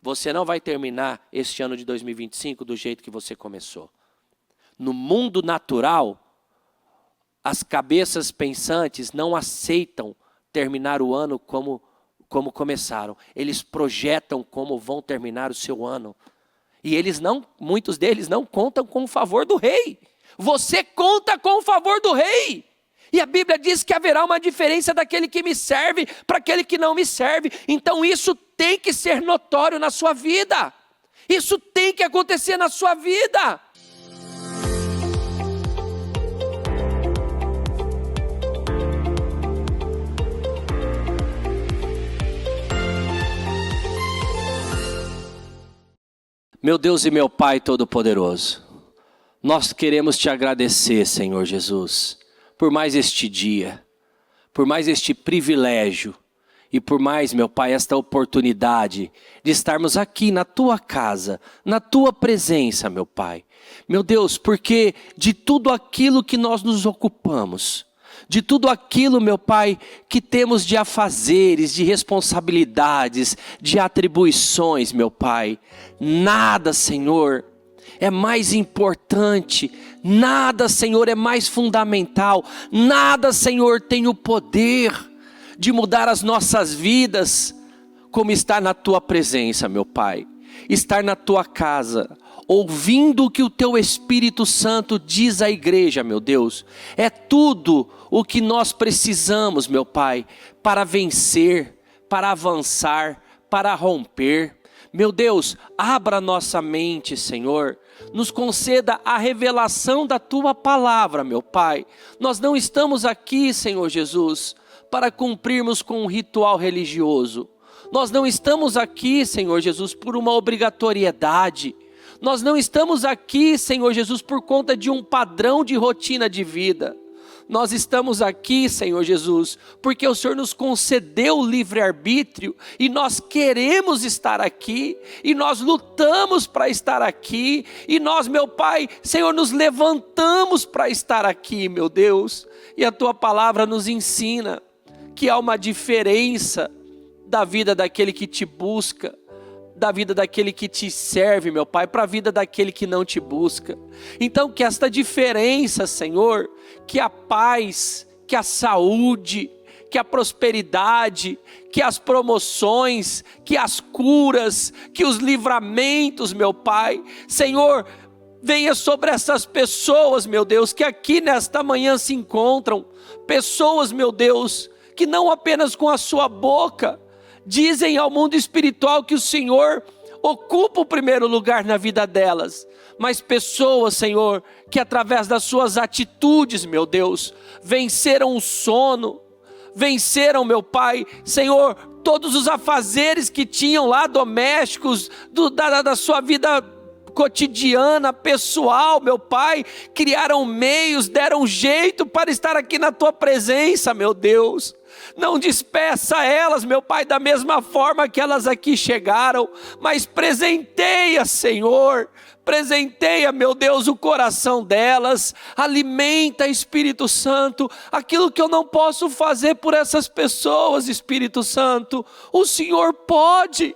você não vai terminar este ano de 2025 do jeito que você começou. No mundo natural, as cabeças pensantes não aceitam terminar o ano como começaram. Eles projetam como vão terminar o seu ano. E muitos deles não contam com o favor do rei. Você conta com o favor do rei. E a Bíblia diz que haverá uma diferença daquele que me serve para aquele que não me serve. Então isso tem que ser notório na sua vida. Isso tem que acontecer na sua vida. Meu Deus e meu Pai Todo-Poderoso, nós queremos te agradecer, Senhor Jesus, por mais este dia, por mais este privilégio e por mais, meu Pai, esta oportunidade de estarmos aqui na tua casa, na tua presença, meu Pai. Meu Deus, porque de tudo aquilo que nós nos ocupamos, de tudo aquilo, meu Pai, que temos de afazeres, de responsabilidades, de atribuições, meu Pai, nada, Senhor, é mais importante, nada, Senhor, é mais fundamental, nada, Senhor, tem o poder de mudar as nossas vidas, como estar na tua presença, meu Pai, estar na tua casa, ouvindo o que o teu Espírito Santo diz à igreja, meu Deus, é tudo o que nós precisamos, meu Pai, para vencer, para avançar, para romper. Meu Deus, abra nossa mente, Senhor, nos conceda a revelação da tua palavra, meu Pai. Nós não estamos aqui, Senhor Jesus, para cumprirmos com um ritual religioso. Nós não estamos aqui, Senhor Jesus, por uma obrigatoriedade. Nós não estamos aqui, Senhor Jesus, por conta de um padrão de rotina de vida. Nós estamos aqui, Senhor Jesus, porque o Senhor nos concedeu o livre-arbítrio e nós queremos estar aqui, e nós lutamos para estar aqui, e nós, meu Pai, Senhor, nos levantamos para estar aqui, meu Deus, e a Tua palavra nos ensina que há uma diferença da vida daquele que te busca, da vida daquele que te serve, meu Pai, para a vida daquele que não te busca. Então que esta diferença, Senhor, que a paz, que a saúde, que a prosperidade, que as promoções, que as curas, que os livramentos, meu Pai, Senhor, venha sobre essas pessoas, meu Deus, que aqui nesta manhã se encontram, pessoas, meu Deus, que não apenas com a sua boca dizem ao mundo espiritual que o Senhor ocupa o primeiro lugar na vida delas, mas pessoas, Senhor, que através das suas atitudes, meu Deus, venceram o sono, venceram, meu Pai, Senhor, todos os afazeres que tinham lá domésticos, da sua vida cotidiana, pessoal, meu Pai, criaram meios, deram jeito para estar aqui na Tua presença, meu Deus. Não despeça elas, meu Pai, da mesma forma que elas aqui chegaram, mas presenteia, Senhor, presenteia, meu Deus, o coração delas, alimenta, Espírito Santo, aquilo que eu não posso fazer por essas pessoas, Espírito Santo, o Senhor pode.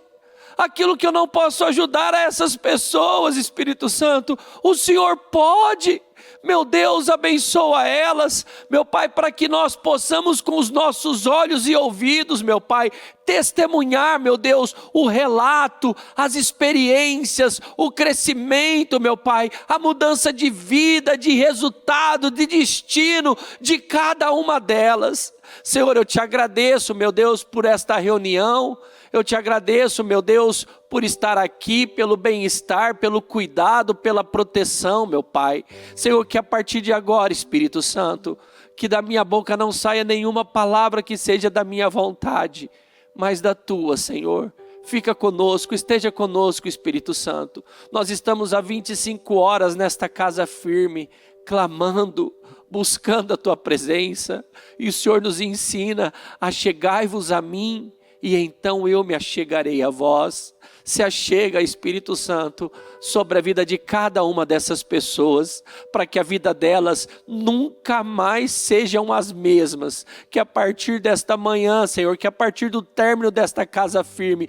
Aquilo que eu não posso ajudar a essas pessoas, Espírito Santo, o Senhor pode. Meu Deus, abençoa elas, meu Pai, para que nós possamos com os nossos olhos e ouvidos, meu Pai, testemunhar, meu Deus, o relato, as experiências, o crescimento, meu Pai, a mudança de vida, de resultado, de destino de cada uma delas. Senhor, eu te agradeço, meu Deus, por esta reunião. Eu te agradeço, meu Deus, por estar aqui, pelo bem-estar, pelo cuidado, pela proteção, meu Pai. Senhor, que a partir de agora, Espírito Santo, que da minha boca não saia nenhuma palavra que seja da minha vontade, mas da Tua, Senhor. Fica conosco, esteja conosco, Espírito Santo. Nós estamos há 25 horas nesta casa firme, clamando, buscando a Tua presença. E o Senhor nos ensina a chegai-vos a mim, e então eu me achegarei a vós. Se achega, Espírito Santo, sobre a vida de cada uma dessas pessoas, para que a vida delas nunca mais sejam as mesmas, que a partir desta manhã, Senhor, que a partir do término desta casa firme,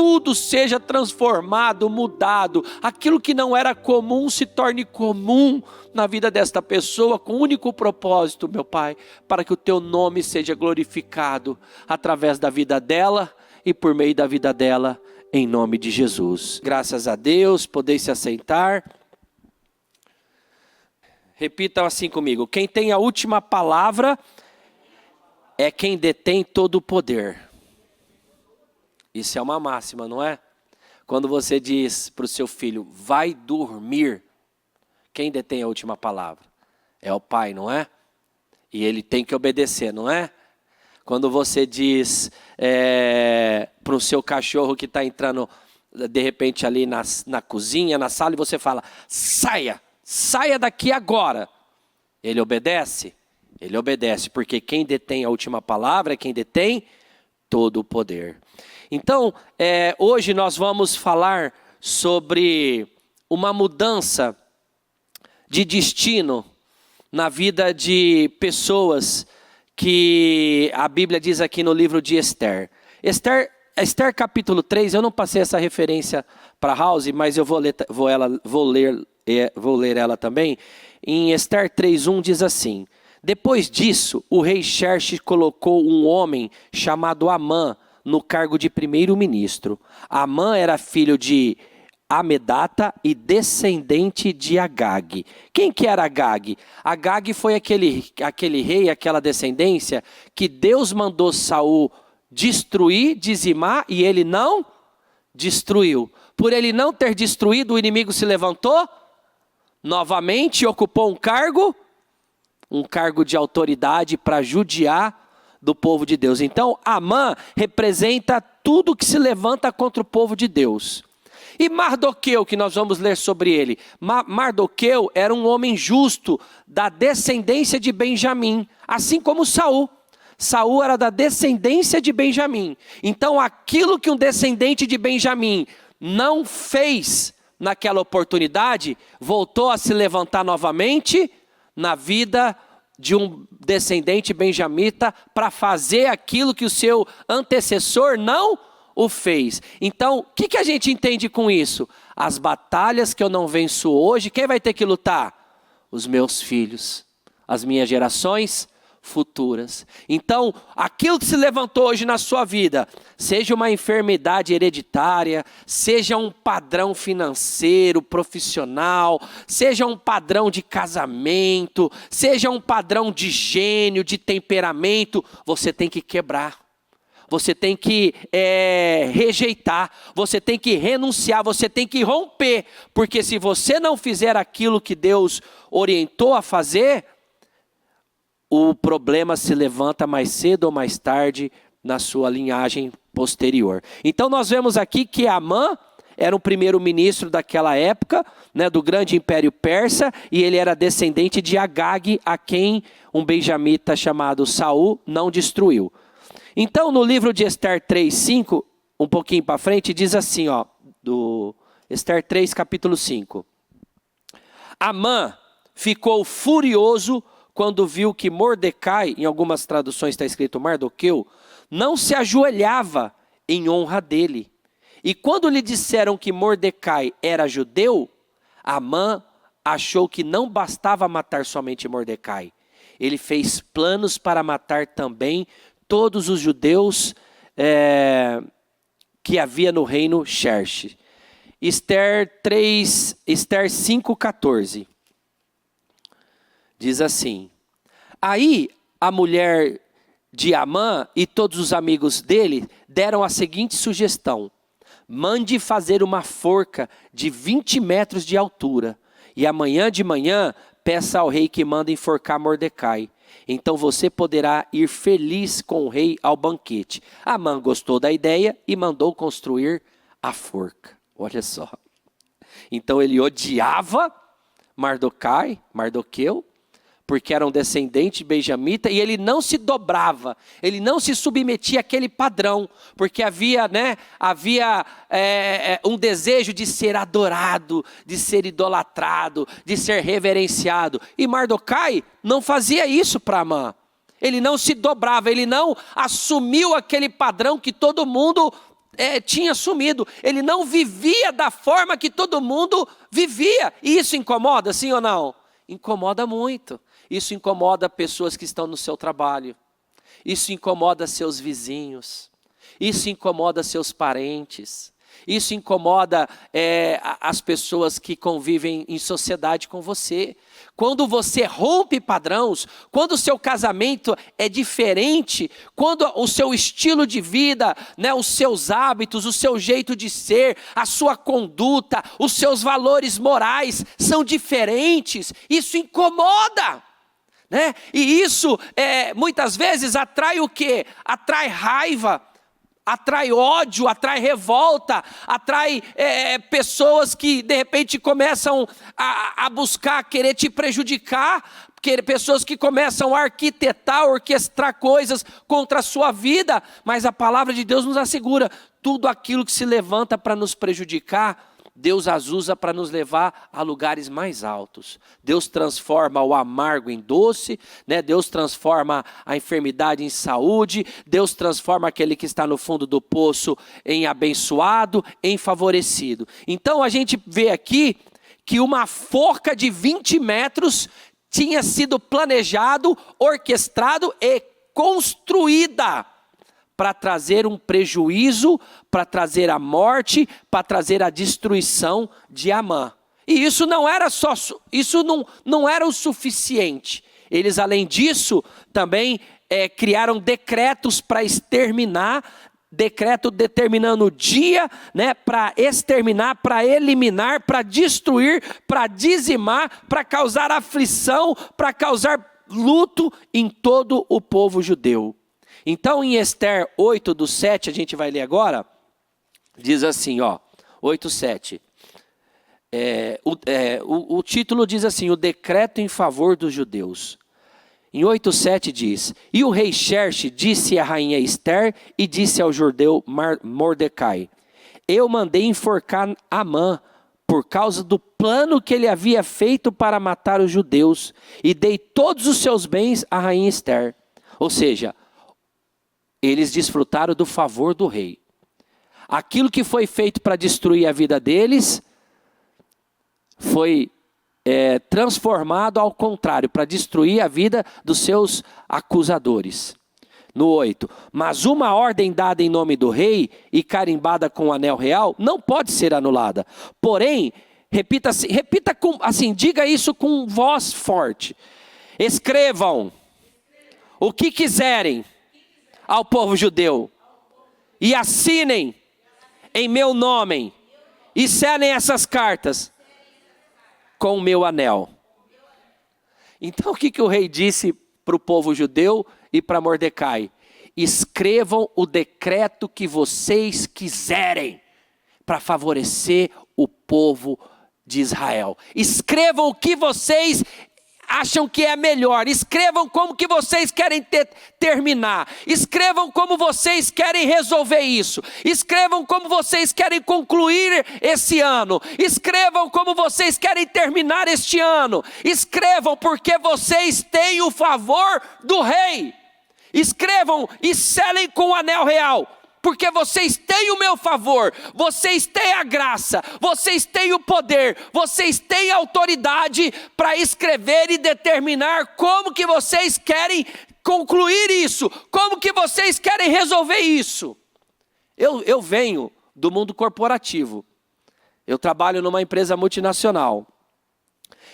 tudo seja transformado, mudado. Aquilo que não era comum se torne comum na vida desta pessoa, com um único propósito, meu Pai, para que o Teu nome seja glorificado através da vida dela e por meio da vida dela, em nome de Jesus. Graças a Deus, podeis se assentar. Repitam assim comigo: quem tem a última palavra é quem detém todo o poder. Isso é uma máxima, não é? Quando você diz para o seu filho, vai dormir, quem detém a última palavra? É o pai, não é? E ele tem que obedecer, não é? Quando você diz para o seu cachorro que está entrando, de repente, ali na cozinha, na sala, e você fala, saia daqui agora. Ele obedece? Ele obedece, porque quem detém a última palavra é quem detém todo o poder. Então, hoje nós vamos falar sobre uma mudança de destino na vida de pessoas que a Bíblia diz aqui no livro de Esther. Esther capítulo 3, eu não passei essa referência para House, mas eu vou ler ela também. Em Esther 3:1 diz assim: depois disso, o rei Xerxes colocou um homem chamado Amã no cargo de primeiro-ministro. Amã era filho de Amedata e descendente de Agag. Quem que era Agag? Agag foi aquele rei, aquela descendência que Deus mandou Saul destruir, dizimar, e ele não destruiu. Por ele não ter destruído, o inimigo se levantou novamente e ocupou um cargo de autoridade para judiar do povo de Deus. Então, Amã representa tudo que se levanta contra o povo de Deus. E Mardoqueu, que nós vamos ler sobre ele. Mardoqueu era um homem justo, da descendência de Benjamim, assim como Saul. Saul era da descendência de Benjamim. Então, aquilo que um descendente de Benjamim não fez naquela oportunidade, voltou a se levantar novamente na vida de um descendente benjamita para fazer aquilo que o seu antecessor não o fez. Então, o que a gente entende com isso? As batalhas que eu não venço hoje, quem vai ter que lutar? Os meus filhos, as minhas gerações futuras. Então, aquilo que se levantou hoje na sua vida, seja uma enfermidade hereditária, seja um padrão financeiro, profissional, seja um padrão de casamento, seja um padrão de gênio, de temperamento, você tem que quebrar. Você tem que rejeitar, você tem que renunciar, você tem que romper, porque se você não fizer aquilo que Deus orientou a fazer, o problema se levanta mais cedo ou mais tarde na sua linhagem posterior. Então nós vemos aqui que Amã era o primeiro-ministro daquela época, né, do grande império persa, e ele era descendente de Agag, a quem um benjamita chamado Saul não destruiu. Então no livro de Esther 3:5, um pouquinho para frente, diz assim, do Esther 3, capítulo 5. Amã ficou furioso quando viu que Mordecai, em algumas traduções está escrito Mardoqueu, não se ajoelhava em honra dele. E quando lhe disseram que Mordecai era judeu, Amã achou que não bastava matar somente Mordecai. Ele fez planos para matar também todos os judeus que havia no reino Xerxes. Esther 5:14. Diz assim: aí a mulher de Amã e todos os amigos dele deram a seguinte sugestão: mande fazer uma forca de 20 metros de altura, e amanhã de manhã peça ao rei que manda enforcar Mordecai. Então você poderá ir feliz com o rei ao banquete. Amã gostou da ideia e mandou construir a forca. Olha só. Então ele odiava Mardoqueu, porque era um descendente benjamita, e ele não se dobrava, ele não se submetia àquele padrão, porque havia um desejo de ser adorado, de ser idolatrado, de ser reverenciado. E Mordecai não fazia isso para Amã. Ele não se dobrava, ele não assumiu aquele padrão que todo mundo tinha sumido. Ele não vivia da forma que todo mundo vivia. E isso incomoda, sim ou não? Incomoda muito. Isso incomoda pessoas que estão no seu trabalho. Isso incomoda seus vizinhos. Isso incomoda seus parentes. Isso incomoda as pessoas que convivem em sociedade com você. Quando você rompe padrões, quando o seu casamento é diferente, quando o seu estilo de vida, né, os seus hábitos, o seu jeito de ser, a sua conduta, os seus valores morais são diferentes, isso incomoda. Né? E isso muitas vezes atrai o quê? Atrai raiva, atrai ódio, atrai revolta, atrai pessoas que de repente começam a buscar, querer te prejudicar, pessoas que começam a arquitetar, orquestrar coisas contra a sua vida, mas a palavra de Deus nos assegura, tudo aquilo que se levanta para nos prejudicar, Deus as usa para nos levar a lugares mais altos. Deus transforma o amargo em doce, né? Deus transforma a enfermidade em saúde, Deus transforma aquele que está no fundo do poço em abençoado, em favorecido. Então a gente vê aqui que uma forca de 20 metros tinha sido planejado, orquestrado e construída para trazer um prejuízo, para trazer a morte, para trazer a destruição de Amã. E isso não era não era o suficiente. Eles, além disso, também criaram decretos para exterminar, decreto determinando o dia, né, para exterminar, para eliminar, para destruir, para dizimar, para causar aflição, para causar luto em todo o povo judeu. Então, em Ester 8, do 7, a gente vai ler agora, diz assim, 8, 7. O título diz assim, o decreto em favor dos judeus. Em 8, 7 diz, e o rei Xerxes disse à rainha Ester e disse ao judeu Mordecai, eu mandei enforcar Amã por causa do plano que ele havia feito para matar os judeus e dei todos os seus bens à rainha Ester. Ou seja, eles desfrutaram do favor do rei. Aquilo que foi feito para destruir a vida deles foi transformado ao contrário, para destruir a vida dos seus acusadores. No 8, mas uma ordem dada em nome do rei e carimbada com o anel real não pode ser anulada. Porém, repita assim, diga isso com voz forte. Escrevam o que quiserem ao povo judeu, e assinem em meu nome, e selem essas cartas com o meu anel. Então o que o rei disse para o povo judeu e para Mordecai? Escrevam o decreto que vocês quiserem, para favorecer o povo de Israel. Escrevam o que vocês acham que é melhor, escrevam como que vocês querem terminar, escrevam como vocês querem resolver isso, escrevam como vocês querem concluir esse ano, escrevam como vocês querem terminar este ano, escrevam porque vocês têm o favor do rei, escrevam e selem com o anel real, porque vocês têm o meu favor, vocês têm a graça, vocês têm o poder, vocês têm a autoridade para escrever e determinar como que vocês querem concluir isso, como que vocês querem resolver isso. Eu venho do mundo corporativo, eu trabalho numa empresa multinacional,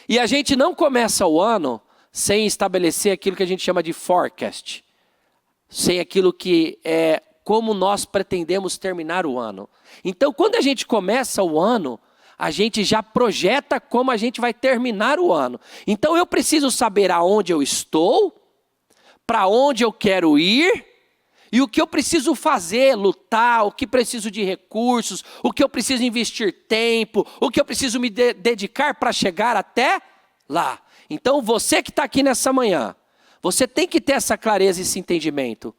e a gente não começa o ano sem estabelecer aquilo que a gente chama de forecast, sem aquilo que é como nós pretendemos terminar o ano. Então, quando a gente começa o ano, a gente já projeta como a gente vai terminar o ano. Então, eu preciso saber aonde eu estou, para onde eu quero ir, e o que eu preciso fazer, lutar, o que preciso de recursos, o que eu preciso investir tempo, o que eu preciso me dedicar para chegar até lá. Então, você que está aqui nessa manhã, você tem que ter essa clareza e esse entendimento.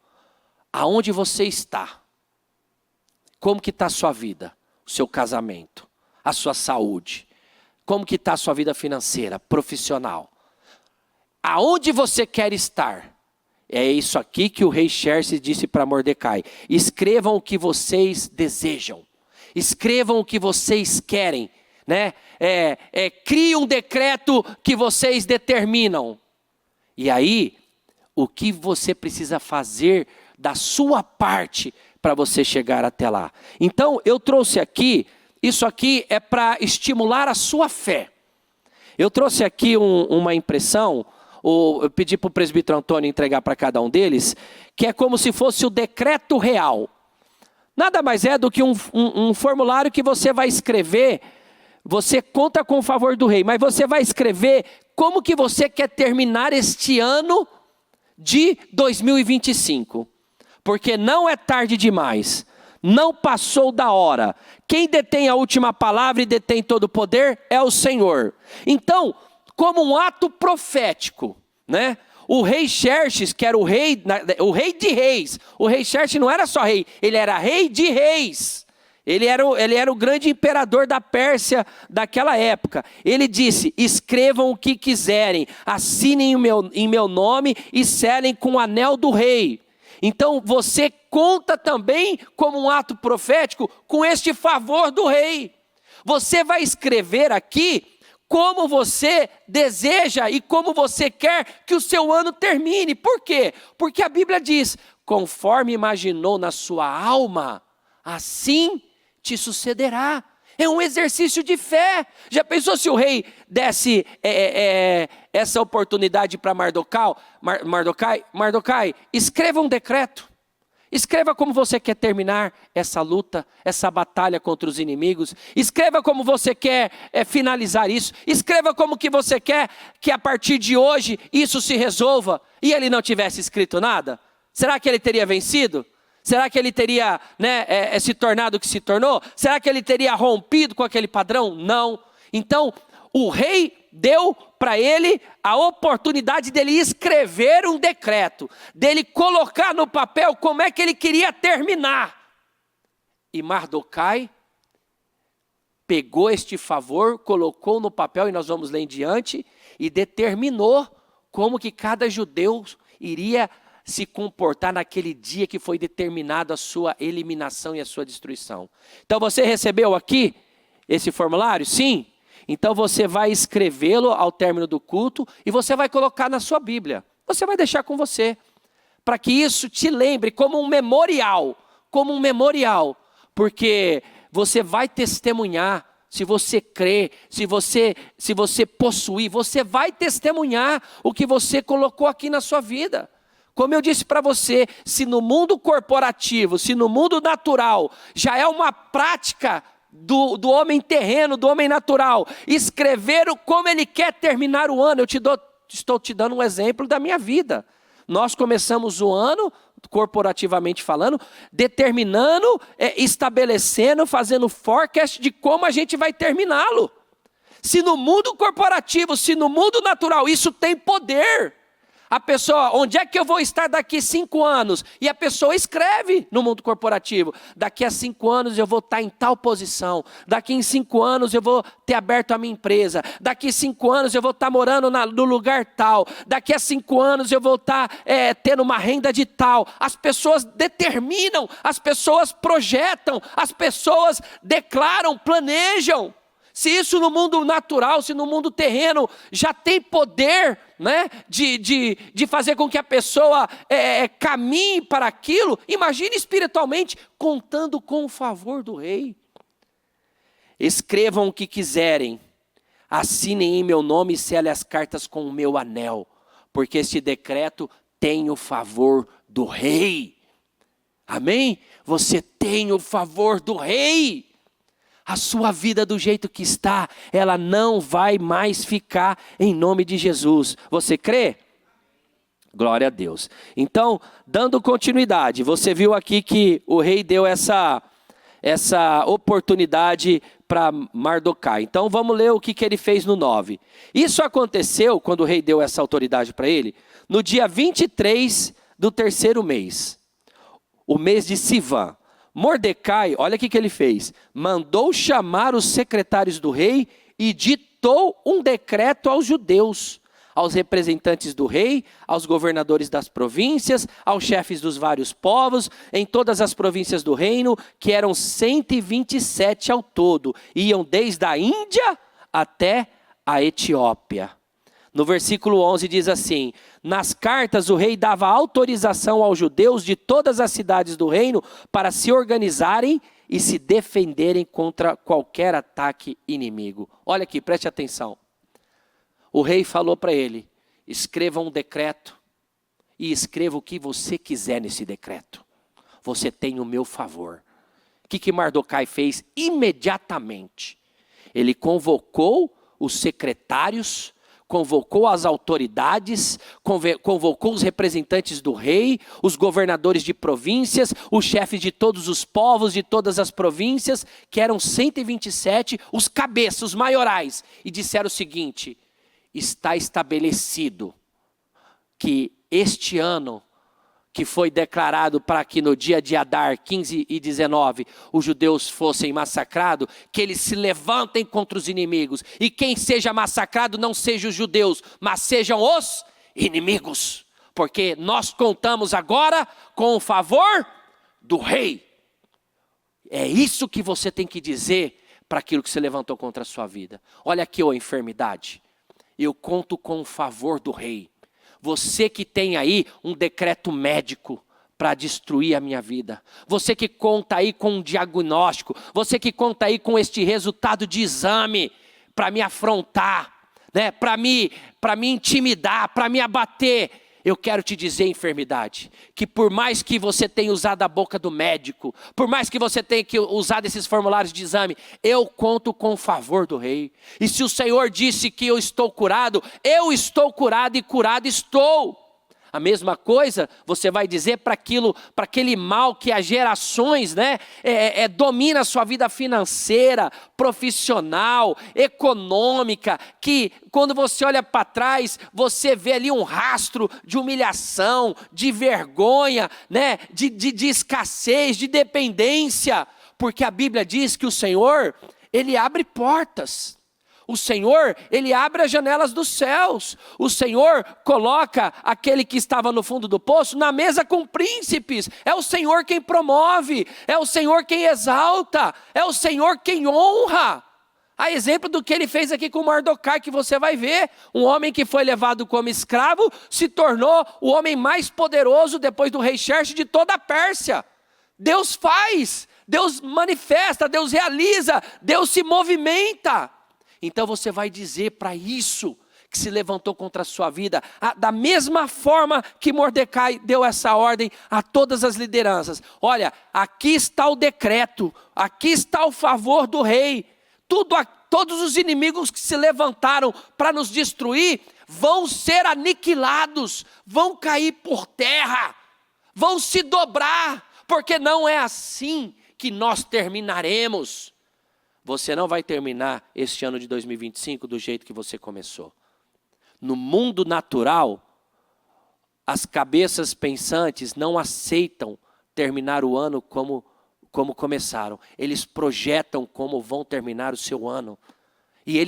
Aonde você está? Como que está a sua vida? O seu casamento? A sua saúde? Como que está a sua vida financeira, profissional? Aonde você quer estar? É isso aqui que o rei Xerxes disse para Mordecai: escrevam o que vocês desejam, escrevam o que vocês querem, né? Crie um decreto que vocês determinam. E aí, o que você precisa fazer da sua parte para você chegar até lá? Então, eu trouxe aqui, isso aqui é para estimular a sua fé. Eu trouxe aqui uma impressão, eu pedi para o presbítero Antônio entregar para cada um deles, que é como se fosse o decreto real. Nada mais é do que um formulário que você vai escrever. Você conta com o favor do rei, mas você vai escrever como que você quer terminar este ano de 2025. Porque não é tarde demais, não passou da hora. Quem detém a última palavra e detém todo o poder é o Senhor. Então, como um ato profético, né? O rei Xerxes, que era o rei de reis, o rei Xerxes não era só rei, ele era rei de reis. Ele era o grande imperador da Pérsia daquela época. Ele disse: escrevam o que quiserem, assinem em meu nome e selem com o anel do rei. Então você conta também como um ato profético com este favor do rei. Você vai escrever aqui como você deseja e como você quer que o seu ano termine. Por quê? Porque a Bíblia diz: conforme imaginou na sua alma, assim te sucederá. É um exercício de fé. Já pensou se o rei desse essa oportunidade para Mardocai, escreva um decreto. Escreva como você quer terminar essa luta, essa batalha contra os inimigos. Escreva como você quer finalizar isso. Escreva como que você quer que a partir de hoje isso se resolva. E ele não tivesse escrito nada? Será que ele teria vencido? Será que ele teria se tornado o que se tornou? Será que ele teria rompido com aquele padrão? Não. Então, o rei deu para ele a oportunidade dele escrever um decreto, dele colocar no papel como é que ele queria terminar. E Mardocai pegou este favor, colocou no papel, e nós vamos ler em diante, e determinou como que cada judeu iria se comportar naquele dia que foi determinado a sua eliminação e a sua destruição. Então você recebeu aqui esse formulário? Sim. Então você vai escrevê-lo ao término do culto e você vai colocar na sua Bíblia. Você vai deixar com você, para que isso te lembre como um memorial, porque você vai testemunhar. Se você crer, se você possuir, você vai testemunhar o que você colocou aqui na sua vida. Como eu disse para você, se no mundo corporativo, se no mundo natural, já é uma prática do homem terreno, do homem natural, escrever como ele quer terminar o ano. Estou te dando um exemplo da minha vida. Nós começamos o ano, corporativamente falando, determinando, estabelecendo, fazendo forecast de como a gente vai terminá-lo. Se no mundo corporativo, se no mundo natural, isso tem poder. A pessoa, onde é que eu vou estar daqui 5 anos? E a pessoa escreve no mundo corporativo: daqui a 5 anos eu vou estar em tal posição. Daqui em 5 anos eu vou ter aberto a minha empresa. Daqui a 5 anos eu vou estar morando no lugar tal. Daqui a 5 anos eu vou estar tendo uma renda de tal. As pessoas determinam, as pessoas projetam, as pessoas declaram, planejam. Se isso no mundo natural, se no mundo terreno já tem poder, né, de fazer com que a pessoa caminhe para aquilo, imagine espiritualmente, contando com o favor do rei. Escrevam o que quiserem, assinem em meu nome e selem as cartas com o meu anel, porque este decreto tem o favor do rei. Amém? Você tem o favor do rei. A sua vida do jeito que está, ela não vai mais ficar em nome de Jesus. Você crê? Glória a Deus. Então, dando continuidade, você viu aqui que o rei deu essa oportunidade para Mardocai. Então, vamos ler o que ele fez no 9. Isso aconteceu, quando o rei deu essa autoridade para ele, no dia 23 do 3º mês, o mês de Sivan. Mordecai, olha o que ele fez, mandou chamar os secretários do rei e ditou um decreto aos judeus, aos representantes do rei, aos governadores das províncias, aos chefes dos vários povos, em todas as províncias do reino, que eram 127 ao todo, iam desde a Índia até a Etiópia. No versículo 11 diz assim: nas cartas o rei dava autorização aos judeus de todas as cidades do reino para se organizarem e se defenderem contra qualquer ataque inimigo. Olha aqui, preste atenção. O rei falou para ele: escreva um decreto e escreva o que você quiser nesse decreto. Você tem o meu favor. O que Mardoquai fez imediatamente? Ele convocou os secretários, convocou as autoridades, convocou os representantes do rei, os governadores de províncias, os chefes de todos os povos, de todas as províncias, que eram 127, os cabeças, os maiorais, e disseram o seguinte: está estabelecido que este ano, que foi declarado para que no dia de Adar 15 e 19 os judeus fossem massacrados, que eles se levantem contra os inimigos, e quem seja massacrado não seja os judeus, mas sejam os inimigos, porque nós contamos agora com o favor do rei. É isso que você tem que dizer para aquilo que se levantou contra a sua vida. Olha aqui, ó enfermidade, eu conto com o favor do rei. Você que tem aí um decreto médico para destruir a minha vida. Você que conta aí com um diagnóstico. Você que conta aí com este resultado de exame para me afrontar, né? Para me intimidar, para me abater. Eu quero te dizer, enfermidade, que por mais que você tenha usado a boca do médico, por mais que você tenha usado esses formulários de exame, eu conto com o favor do rei. E se o Senhor disse que eu estou curado e curado estou. A mesma coisa você vai dizer para aquele mal que as gerações, né, domina a sua vida financeira, profissional, econômica, que quando você olha para trás, você vê ali um rastro de humilhação, de vergonha, né, de escassez, de dependência, porque a Bíblia diz que o Senhor, Ele abre portas. O Senhor, Ele abre as janelas dos céus. O Senhor coloca aquele que estava no fundo do poço na mesa com príncipes. É o Senhor quem promove, é o Senhor quem exalta, é o Senhor quem honra. A exemplo do que Ele fez aqui com Mardoquai, que você vai ver. Um homem que foi levado como escravo, se tornou o homem mais poderoso depois do rei Xerxes de toda a Pérsia. Deus faz, Deus manifesta, Deus realiza, Deus se movimenta. Então você vai dizer para isso que se levantou contra a sua vida, da mesma forma que Mordecai deu essa ordem a todas as lideranças: olha, aqui está o decreto, aqui está o favor do rei, todos os inimigos que se levantaram para nos destruir vão ser aniquilados, vão cair por terra, vão se dobrar, porque não é assim que nós terminaremos. Você não vai terminar este ano de 2025 do jeito que você começou. No mundo natural, as cabeças pensantes não aceitam terminar o ano como começaram. Eles projetam como vão terminar o seu ano. E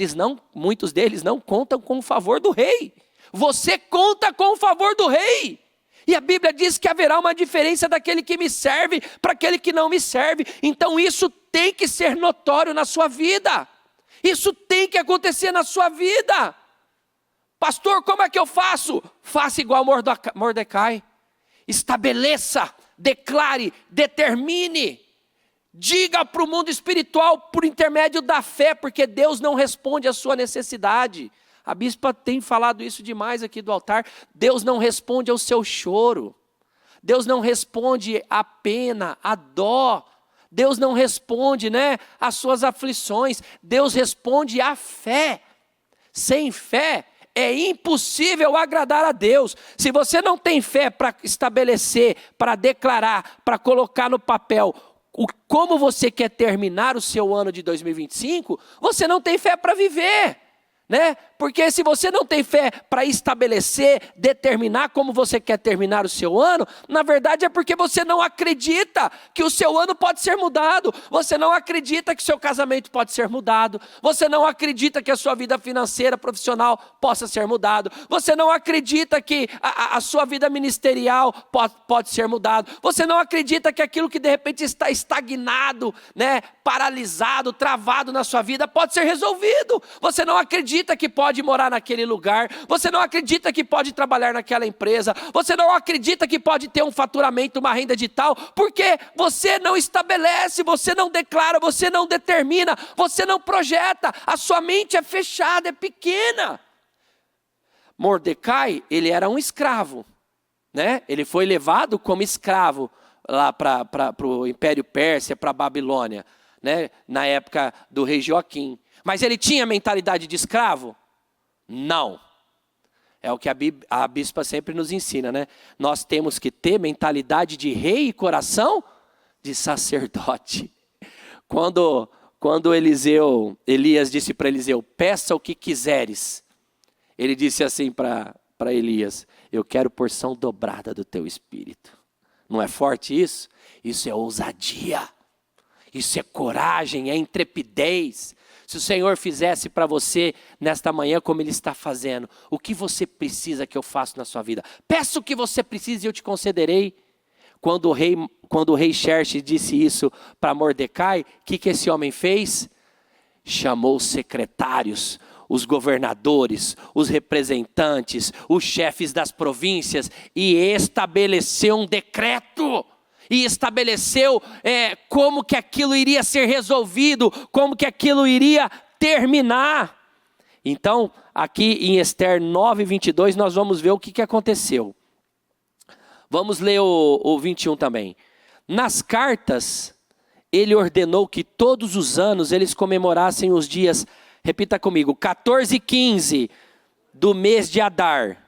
muitos deles não contam com o favor do rei. Você conta com o favor do rei. E a Bíblia diz que haverá uma diferença daquele que me serve para aquele que não me serve. Então isso tem que ser notório na sua vida. Isso tem que acontecer na sua vida. Pastor, como é que eu faço? Faça igual Mordecai. Estabeleça, declare, determine. Diga para o mundo espiritual por intermédio da fé, porque Deus não responde à sua necessidade. A bispa tem falado isso demais aqui do altar. Deus não responde ao seu choro. Deus não responde à pena, à dó. Deus não responde, né, às suas aflições. Deus responde à fé. Sem fé é impossível agradar a Deus. Se você não tem fé para estabelecer, para declarar, para colocar no papel como você quer terminar o seu ano de 2025, você não tem fé para viver. né? Porque se você não tem fé para estabelecer, determinar como você quer terminar o seu ano, na verdade é porque você não acredita que o seu ano pode ser mudado, você não acredita que seu casamento pode ser mudado, você não acredita que a sua vida financeira, profissional possa ser mudado, você não acredita que a sua vida ministerial pode ser mudado, você não acredita que aquilo que de repente está estagnado, né, paralisado, travado na sua vida pode ser resolvido, você não acredita que pode morar naquele lugar, você não acredita que pode trabalhar naquela empresa, você não acredita que pode ter um faturamento, uma renda de tal, porque você não estabelece, você não declara, você não determina, você não projeta, a sua mente é fechada, é pequena. Mordecai, ele era um escravo, né? Ele foi levado como escravo lá para o Império Pérsia, para a Babilônia, né? Na época do rei Joaquim. Mas ele tinha mentalidade de escravo? Não. É o que a bispa sempre nos ensina, né? Nós temos que ter mentalidade de rei e coração de sacerdote. Quando Elias disse para Eliseu, peça o que quiseres. Ele disse assim para Elias, eu quero porção dobrada do teu espírito. Não é forte isso? Isso é ousadia. Isso é coragem, é intrepidez. Se o Senhor fizesse para você nesta manhã como Ele está fazendo, o que você precisa que eu faça na sua vida? Peça o que você precisa e eu te concederei. Quando o rei Xerxes disse isso para Mordecai, o que esse homem fez? Chamou os secretários, os governadores, os representantes, os chefes das províncias e estabeleceu um decreto. E estabeleceu como que aquilo iria ser resolvido, como que aquilo iria terminar. Então, aqui em Esther 9:22, nós vamos ver o que aconteceu. Vamos ler o 21 também. Nas cartas, ele ordenou que todos os anos eles comemorassem os dias, repita comigo, 14 e 15 do mês de Adar,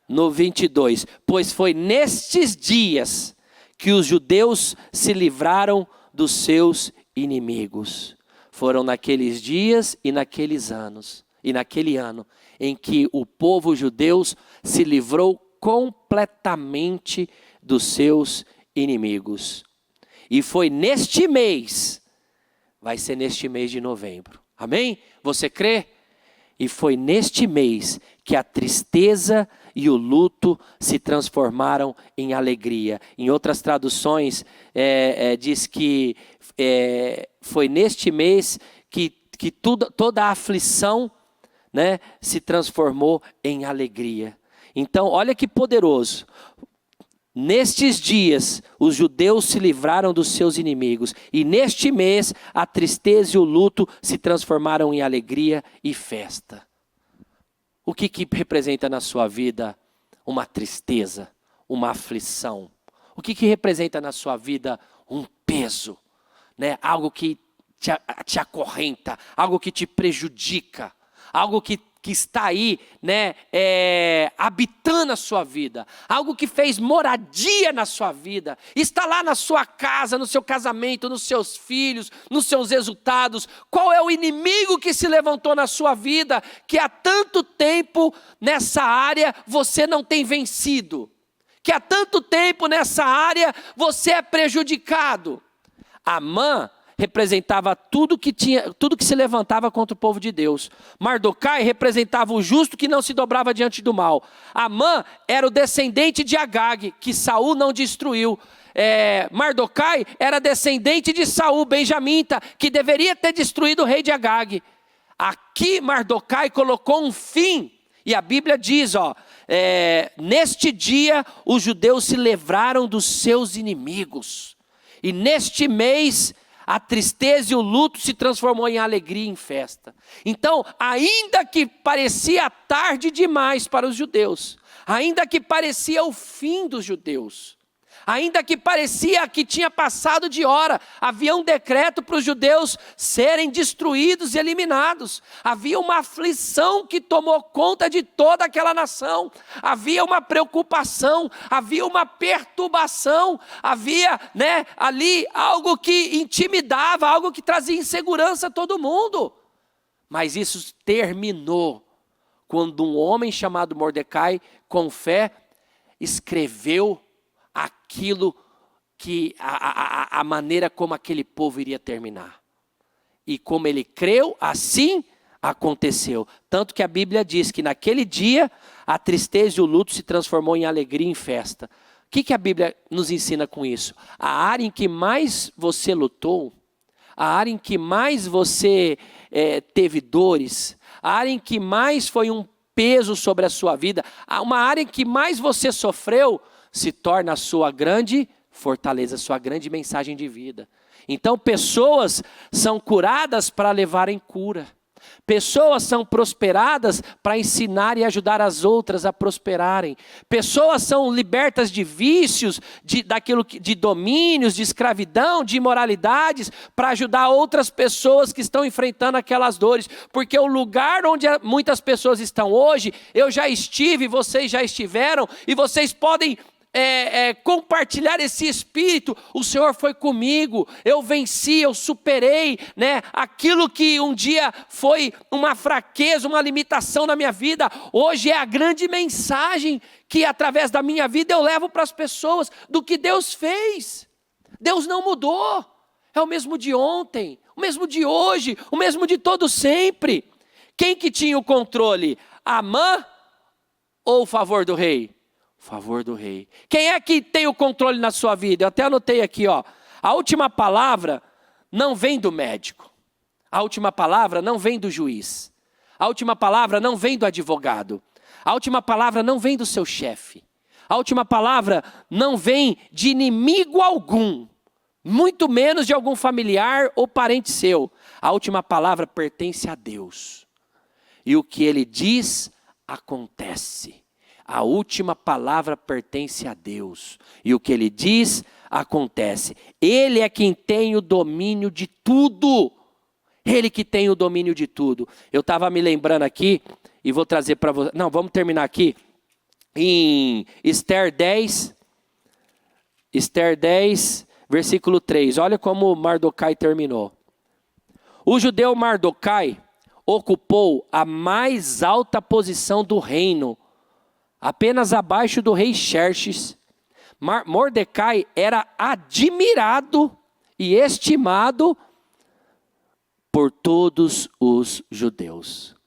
no 22. Pois foi nestes dias que os judeus se livraram dos seus inimigos. Foram naqueles dias e naqueles anos, e naquele ano, em que o povo judeu se livrou completamente dos seus inimigos. E foi neste mês, vai ser neste mês de novembro. Amém? Você crê? E foi neste mês que a tristeza e o luto se transformaram em alegria. Em outras traduções, diz que foi neste mês que toda a aflição, né, se transformou em alegria. Então, olha que poderoso. Nestes dias, os judeus se livraram dos seus inimigos. E neste mês, a tristeza e o luto se transformaram em alegria e festa. O que representa na sua vida uma tristeza, uma aflição? O que representa na sua vida um peso, né? Algo que te acorrenta, algo que te prejudica, algo que está aí, né, habitando a sua vida, algo que fez moradia na sua vida, está lá na sua casa, no seu casamento, nos seus filhos, nos seus resultados. Qual é o inimigo que se levantou na sua vida, que há tanto tempo nessa área você não tem vencido, que há tanto tempo nessa área você é prejudicado? Amã representava tudo que se levantava contra o povo de Deus. Mardocai representava o justo que não se dobrava diante do mal. Amã era o descendente de Agag, que Saul não destruiu. Mardocai era descendente de Saul, benjamita, que deveria ter destruído o rei de Agag. Aqui Mardocai colocou um fim. E a Bíblia diz, neste dia os judeus se livraram dos seus inimigos. E neste mês a tristeza e o luto se transformou em alegria e em festa. Então, ainda que parecia tarde demais para os judeus, ainda que parecia o fim dos judeus, ainda que parecia que tinha passado de hora, havia um decreto para os judeus serem destruídos e eliminados. Havia uma aflição que tomou conta de toda aquela nação. Havia uma preocupação, havia uma perturbação, havia, né, ali algo que intimidava, algo que trazia insegurança a todo mundo. Mas isso terminou quando um homem chamado Mordecai, com fé, escreveu aquilo que a maneira como aquele povo iria terminar. E como ele creu, assim aconteceu. Tanto que a Bíblia diz que naquele dia a tristeza e o luto se transformou em alegria e em festa. O que a Bíblia nos ensina com isso? A área em que mais você lutou, a área em que mais você teve dores, a área em que mais foi um peso sobre a sua vida, uma área em que mais você sofreu, se torna a sua grande fortaleza, a sua grande mensagem de vida. Então pessoas são curadas para levarem cura. Pessoas são prosperadas para ensinar e ajudar as outras a prosperarem. Pessoas são libertas de vícios, de domínios, de escravidão, de imoralidades, para ajudar outras pessoas que estão enfrentando aquelas dores. Porque o lugar onde muitas pessoas estão hoje, eu já estive, vocês já estiveram, e vocês podem compartilhar esse espírito. O Senhor foi comigo, eu venci, eu superei, né? Aquilo que um dia foi uma fraqueza, uma limitação na minha vida, hoje é a grande mensagem que através da minha vida eu levo para as pessoas, do que Deus fez. Deus não mudou, é o mesmo de ontem, o mesmo de hoje, o mesmo de todo sempre. Quem que tinha o controle? Amã ou o favor do rei? Favor do rei. Quem é que tem o controle na sua vida? Eu até anotei aqui, ó. A última palavra não vem do médico. A última palavra não vem do juiz. A última palavra não vem do advogado. A última palavra não vem do seu chefe. A última palavra não vem de inimigo algum, muito menos de algum familiar ou parente seu. A última palavra pertence a Deus. E o que ele diz, acontece. A última palavra pertence a Deus. E o que ele diz, acontece. Ele é quem tem o domínio de tudo. Ele que tem o domínio de tudo. Eu estava me lembrando aqui, e vou trazer para você. Não, vamos terminar aqui. Em Esther 10, versículo 3. Olha como Mardokai terminou. O judeu Mardokai ocupou a mais alta posição do reino, apenas abaixo do rei Xerxes. Mordecai era admirado e estimado por todos os judeus.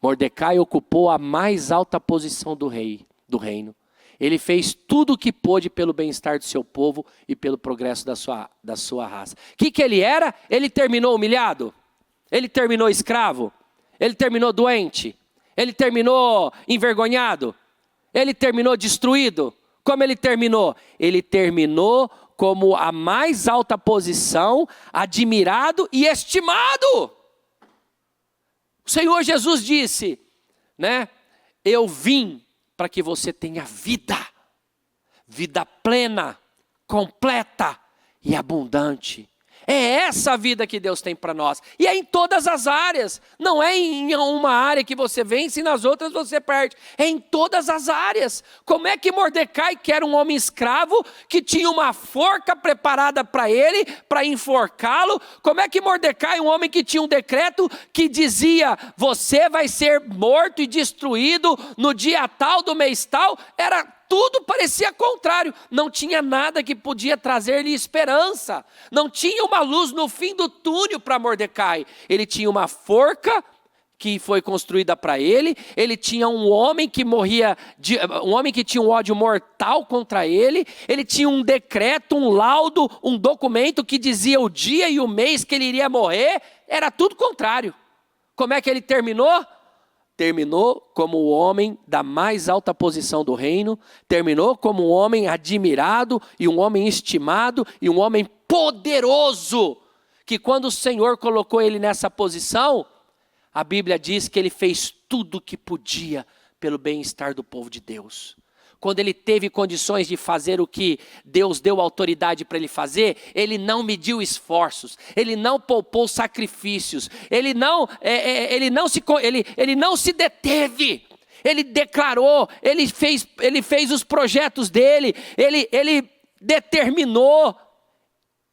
Mordecai ocupou a mais alta posição do reino. Ele fez tudo o que pôde pelo bem-estar do seu povo e pelo progresso da sua raça. O que ele era? Ele terminou humilhado? Ele terminou escravo? Ele terminou doente? Ele terminou envergonhado? Ele terminou destruído? Como ele terminou? Ele terminou como a mais alta posição, admirado e estimado. O Senhor Jesus disse, né? Eu vim para que você tenha vida plena, completa e abundante. É essa a vida que Deus tem para nós. E é em todas as áreas. Não é em uma área que você vence e nas outras você perde. É em todas as áreas. Como é que Mordecai, que era um homem escravo, que tinha uma forca preparada para ele, para enforcá-lo. Como é que Mordecai, um homem que tinha um decreto que dizia, você vai ser morto e destruído no dia tal do mês tal, tudo parecia contrário, não tinha nada que podia trazer-lhe esperança, não tinha uma luz no fim do túnel para Mordecai. Ele tinha uma forca que foi construída para ele, ele tinha um homem que um homem que tinha um ódio mortal contra ele, ele tinha um decreto, um laudo, um documento que dizia o dia e o mês que ele iria morrer, era tudo contrário. Como é que ele terminou? Terminou como o homem da mais alta posição do reino, terminou como um homem admirado e um homem estimado e um homem poderoso, que quando o Senhor colocou ele nessa posição, a Bíblia diz que ele fez tudo o que podia pelo bem-estar do povo de Deus. Quando ele teve condições de fazer o que Deus deu autoridade para ele fazer, ele não mediu esforços, ele não poupou sacrifícios, ele não se deteve, ele declarou, ele fez os projetos dele, ele determinou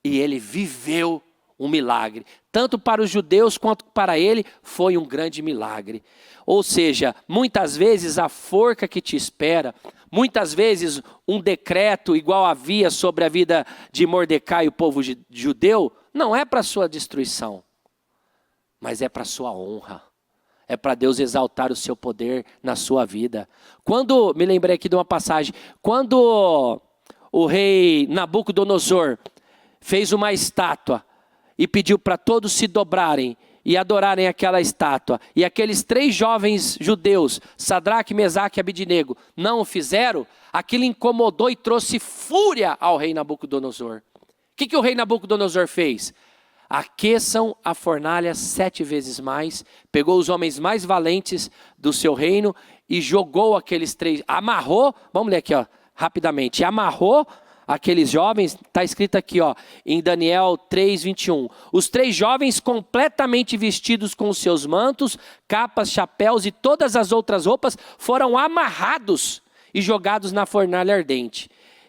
e ele viveu um milagre. tanto para os judeus quanto para ele, foi um grande milagre. Ou seja, muitas vezes a forca que te espera, muitas vezes um decreto igual havia sobre a vida de Mordecai e o povo judeu, não é para sua destruição, mas é para sua honra. É para Deus exaltar o seu poder na sua vida. Quando, me lembrei aqui de uma passagem, quando o rei Nabucodonosor fez uma estátua e pediu para todos se dobrarem e adorarem aquela estátua, e aqueles 3 jovens judeus, Sadraque, Mesaque e Abidnego, não o fizeram, aquilo incomodou e trouxe fúria ao rei Nabucodonosor. O que o rei Nabucodonosor fez? Aqueçam a fornalha 7 vezes mais, pegou os homens mais valentes do seu reino e jogou aqueles 3, amarrou, vamos ler aqui ó, rapidamente, amarrou aqueles jovens, está escrito aqui ó, em Daniel 3:21, os 3 jovens completamente vestidos com os seus mantos, capas, chapéus e todas as outras roupas foram amarrados e jogados na fornalha ardente.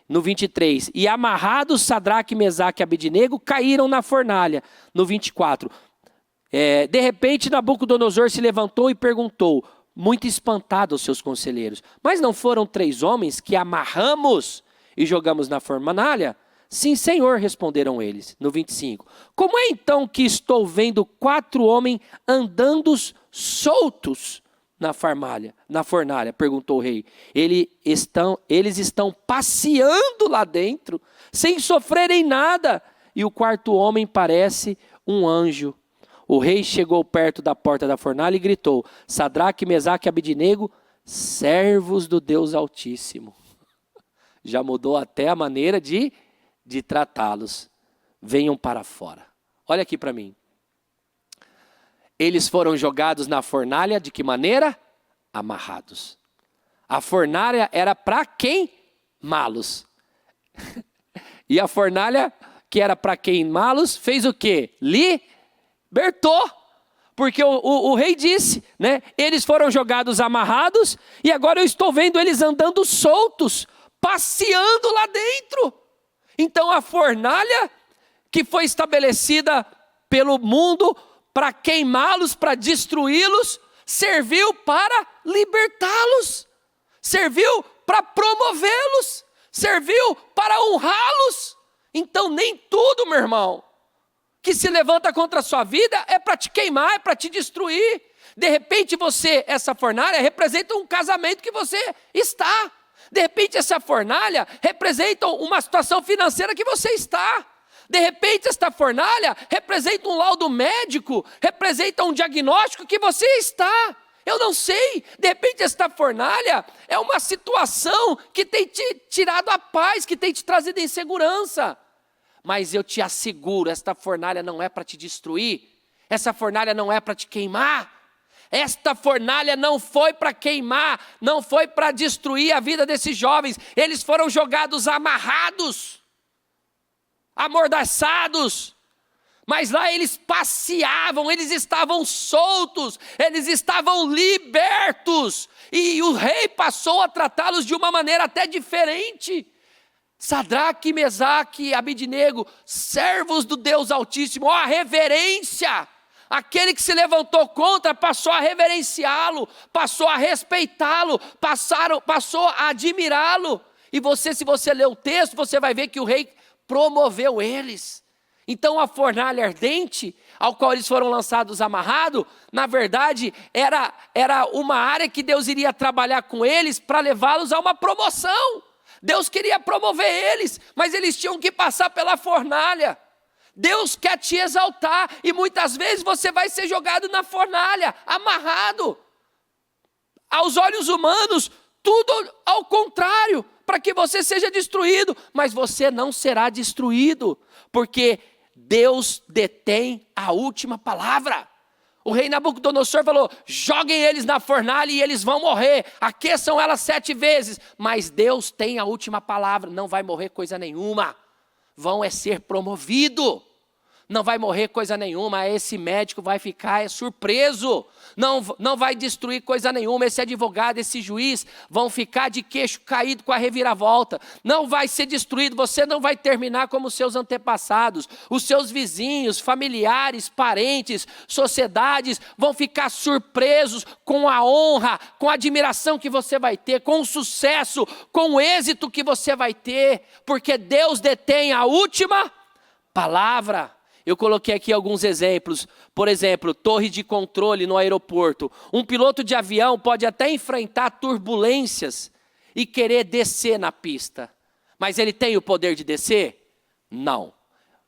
No 23, e amarrados Sadraque, Mesaque e Abidnego caíram na fornalha. No 24, de repente Nabucodonosor se levantou e perguntou, muito espantado aos seus conselheiros, mas não foram 3 homens que amarramos e jogamos na fornalha? Sim, Senhor, responderam eles. No 25, como é então que estou vendo 4 homens andando soltos na fornalha, perguntou o rei. Eles estão passeando lá dentro, sem sofrerem nada. E o 4º homem parece um anjo. O rei chegou perto da porta da fornalha e gritou, Sadraque, Mesaque e Abidnego, servos do Deus Altíssimo. Já mudou até a maneira de tratá-los. Venham para fora. Olha aqui para mim. Eles foram jogados na fornalha, de que maneira? Amarrados. A fornalha era para queimá-los. E a fornalha, que era para queimá-los, fez o quê? Libertou. Porque o rei disse, né? Eles foram jogados amarrados e agora eu estou vendo eles andando soltos, passeando lá dentro. Então a fornalha que foi estabelecida pelo mundo para queimá-los, para destruí-los, serviu para libertá-los, serviu para promovê-los, serviu para honrá-los. Então nem tudo, meu irmão, que se levanta contra a sua vida é para te queimar, é para te destruir. De repente essa fornalha representa um casamento que você está. De repente essa fornalha representa uma situação financeira que você está. De repente esta fornalha representa um laudo médico, representa um diagnóstico que você está. Eu não sei, de repente esta fornalha é uma situação que tem te tirado a paz, que tem te trazido insegurança. Mas eu te asseguro, esta fornalha não é para te destruir, essa fornalha não é para te queimar. Esta fornalha não foi para queimar, não foi para destruir a vida desses jovens. Eles foram jogados amarrados, amordaçados, mas lá eles passeavam, eles estavam soltos, eles estavam libertos, e o rei passou a tratá-los de uma maneira até diferente. Sadraque, Mesaque e Abidnego, servos do Deus Altíssimo, ó, a reverência. Aquele que se levantou contra passou a reverenciá-lo, passou a respeitá-lo, passou a admirá-lo. E se você ler o texto, você vai ver que o rei promoveu eles. Então a fornalha ardente, ao qual eles foram lançados amarrados, na verdade era uma área que Deus iria trabalhar com eles para levá-los a uma promoção. Deus queria promover eles, mas eles tinham que passar pela fornalha. Deus quer te exaltar e muitas vezes você vai ser jogado na fornalha, amarrado. Aos olhos humanos, tudo ao contrário, para que você seja destruído, mas você não será destruído, porque Deus detém a última palavra. O rei Nabucodonosor falou, joguem eles na fornalha e eles vão morrer, aqueçam elas 7 vezes, mas Deus tem a última palavra, não vai morrer coisa nenhuma, vão ser promovido. não vai morrer coisa nenhuma, esse médico vai ficar surpreso, não vai destruir coisa nenhuma, esse advogado, esse juiz vão ficar de queixo caído com a reviravolta, não vai ser destruído, você não vai terminar como os seus antepassados, os seus vizinhos, familiares, parentes, sociedades vão ficar surpresos com a honra, com a admiração que você vai ter, com o sucesso, com o êxito que você vai ter, porque Deus detém a última palavra. Eu coloquei aqui alguns exemplos. Por exemplo, torre de controle no aeroporto. Um piloto de avião pode até enfrentar turbulências e querer descer na pista. Mas ele tem o poder de descer? Não.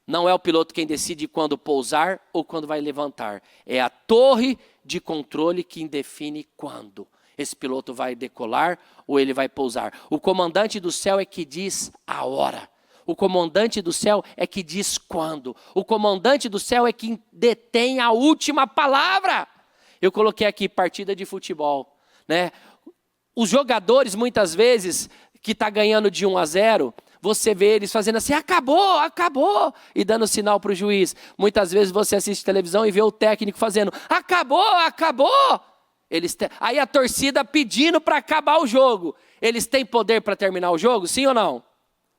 Não é o piloto quem decide quando pousar ou quando vai levantar. É a torre de controle quem define quando esse piloto vai decolar ou ele vai pousar. O comandante do céu é que diz a hora. O comandante do céu é que diz quando. O comandante do céu é quem detém a última palavra. Eu coloquei aqui partida de futebol, né? Os jogadores, muitas vezes, que está ganhando de 1-0, você vê eles fazendo assim, acabou, acabou, e dando sinal para o juiz. Muitas vezes você assiste televisão e vê o técnico fazendo, acabou, acabou. Aí a torcida pedindo para acabar o jogo. Eles têm poder para terminar o jogo, sim ou não?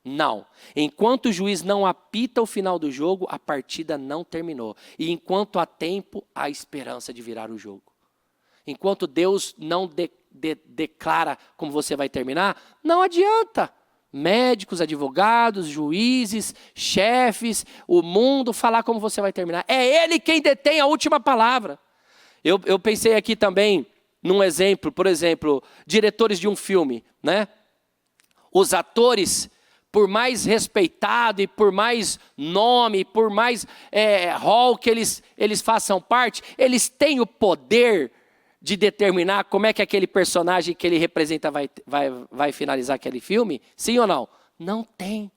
Não. Enquanto o juiz não apita o final do jogo, a partida não terminou. E enquanto há tempo, há esperança de virar o jogo. Enquanto Deus não declara como você vai terminar, não adianta. Médicos, advogados, juízes, chefes, o mundo falar como você vai terminar. É Ele quem detém a última palavra. Eu pensei aqui também num exemplo, por exemplo, diretores de um filme, né? Os atores, por mais respeitado e por mais nome, por mais rol que eles façam parte, eles têm o poder de determinar como é que aquele personagem que ele representa vai finalizar aquele filme? Sim ou não? Não tem.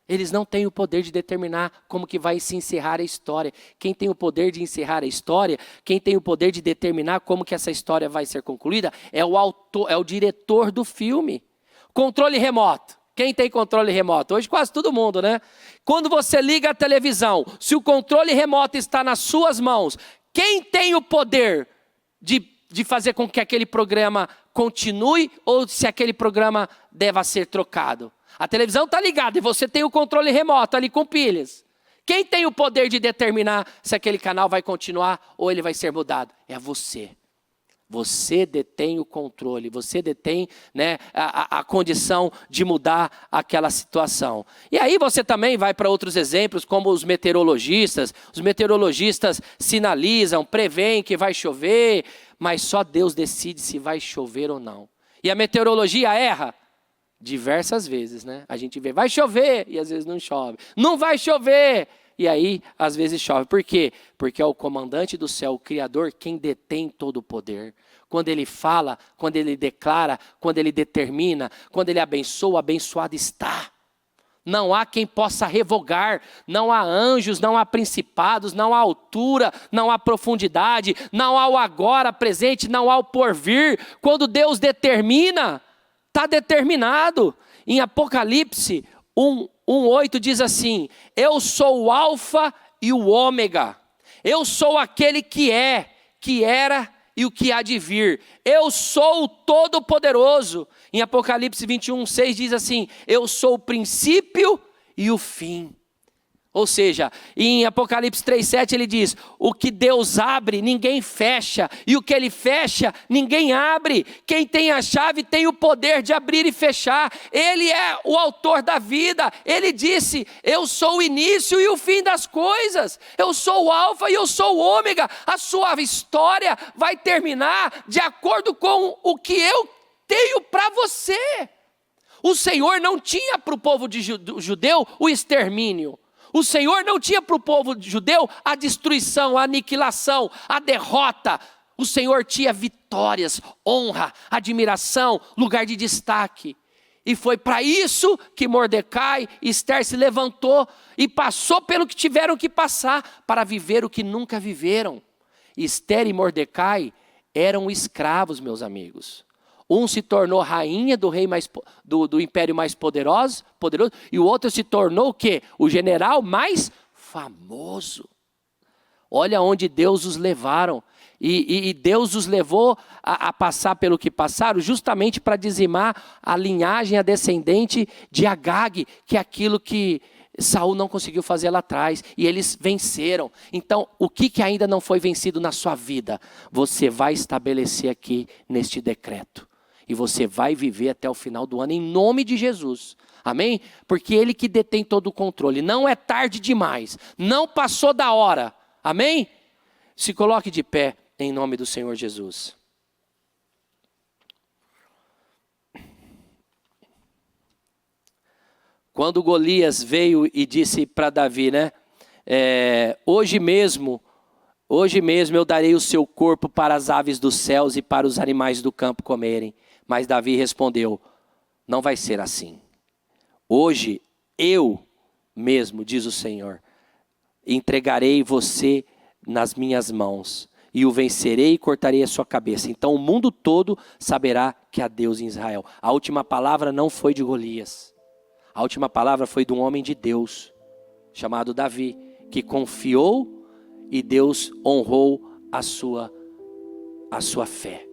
Eles não têm o poder de determinar como que vai se encerrar a história. Quem tem o poder de encerrar a história, quem tem o poder de determinar como que essa história vai ser concluída, é o autor, é o diretor do filme. Controle remoto. Quem tem controle remoto? Hoje quase todo mundo, né? Quando você liga a televisão, se o controle remoto está nas suas mãos, quem tem o poder de fazer com que aquele programa continue ou se aquele programa deva ser trocado? A televisão está ligada e você tem o controle remoto ali com pilhas. Quem tem o poder de determinar se aquele canal vai continuar ou ele vai ser mudado? É você. Você detém o controle, você detém, né, a condição de mudar aquela situação. E aí você também vai para outros exemplos, como os meteorologistas. Os meteorologistas sinalizam, preveem que vai chover, mas só Deus decide se vai chover ou não. E a meteorologia erra? Diversas vezes, né? A gente vê, vai chover, e às vezes não chove. Não vai chover, e aí às vezes chove. Por quê? Porque é o comandante do céu, o Criador, quem detém todo o poder. Quando ele fala, quando ele declara, quando ele determina, quando ele abençoa, o abençoado está. Não há quem possa revogar, não há anjos, não há principados, não há altura, não há profundidade, não há o agora presente, não há o porvir. Quando Deus determina, está determinado. Em Apocalipse 1:8 diz assim, eu sou o alfa e o ômega, eu sou aquele que é, que era e o que há de vir, eu sou o Todo-Poderoso. Em Apocalipse 21:6 diz assim, eu sou o princípio e o fim. Ou seja, em Apocalipse 3:7 ele diz, o que Deus abre, ninguém fecha, e o que ele fecha, ninguém abre. Quem tem a chave tem o poder de abrir e fechar. Ele é o autor da vida. Ele disse, eu sou o início e o fim das coisas. Eu sou o alfa e eu sou o ômega. A sua história vai terminar de acordo com o que eu tenho para você. O Senhor não tinha para o povo judeu o extermínio. O Senhor não tinha para o povo judeu a destruição, a aniquilação, a derrota. O Senhor tinha vitórias, honra, admiração, lugar de destaque. E foi para isso que Mordecai e Esther se levantou e passou pelo que tiveram que passar, para viver o que nunca viveram. Esther e Mordecai eram escravos, meus amigos. Um se tornou rainha do rei do império mais poderoso, e o outro se tornou o quê? O general mais famoso. Olha onde Deus os levaram. E Deus os levou a passar pelo que passaram, justamente para dizimar a linhagem, a descendente de Agag, que é aquilo que Saul não conseguiu fazer lá atrás. E eles venceram. Então, o que ainda não foi vencido na sua vida? Você vai estabelecer aqui neste decreto. E você vai viver até o final do ano em nome de Jesus. Amém? Porque Ele que detém todo o controle. Não é tarde demais. Não passou da hora. Amém? Se coloque de pé em nome do Senhor Jesus. Quando Golias veio e disse para Davi, né? Hoje mesmo eu darei o seu corpo para as aves dos céus e para os animais do campo comerem. Mas Davi respondeu, não vai ser assim. Hoje eu mesmo, diz o Senhor, entregarei você nas minhas mãos e o vencerei e cortarei a sua cabeça. Então o mundo todo saberá que há Deus em Israel. A última palavra não foi de Golias. A última palavra foi de um homem de Deus, chamado Davi, que confiou e Deus honrou a sua fé.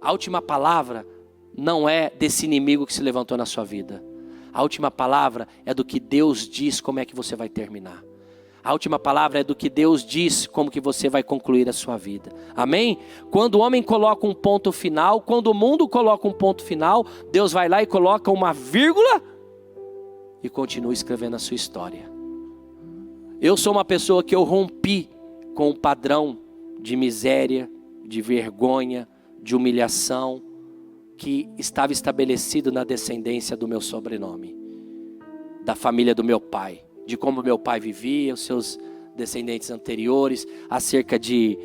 A última palavra não é desse inimigo que se levantou na sua vida. A última palavra é do que Deus diz como é que você vai terminar. A última palavra é do que Deus diz como que você vai concluir a sua vida. Amém? Quando o homem coloca um ponto final, quando o mundo coloca um ponto final, Deus vai lá e coloca uma vírgula e continua escrevendo a sua história. Eu sou uma pessoa que eu rompi com um padrão de miséria, de vergonha, de humilhação, que estava estabelecido na descendência do meu sobrenome, da família do meu pai, de como meu pai vivia, os seus descendentes anteriores, acerca de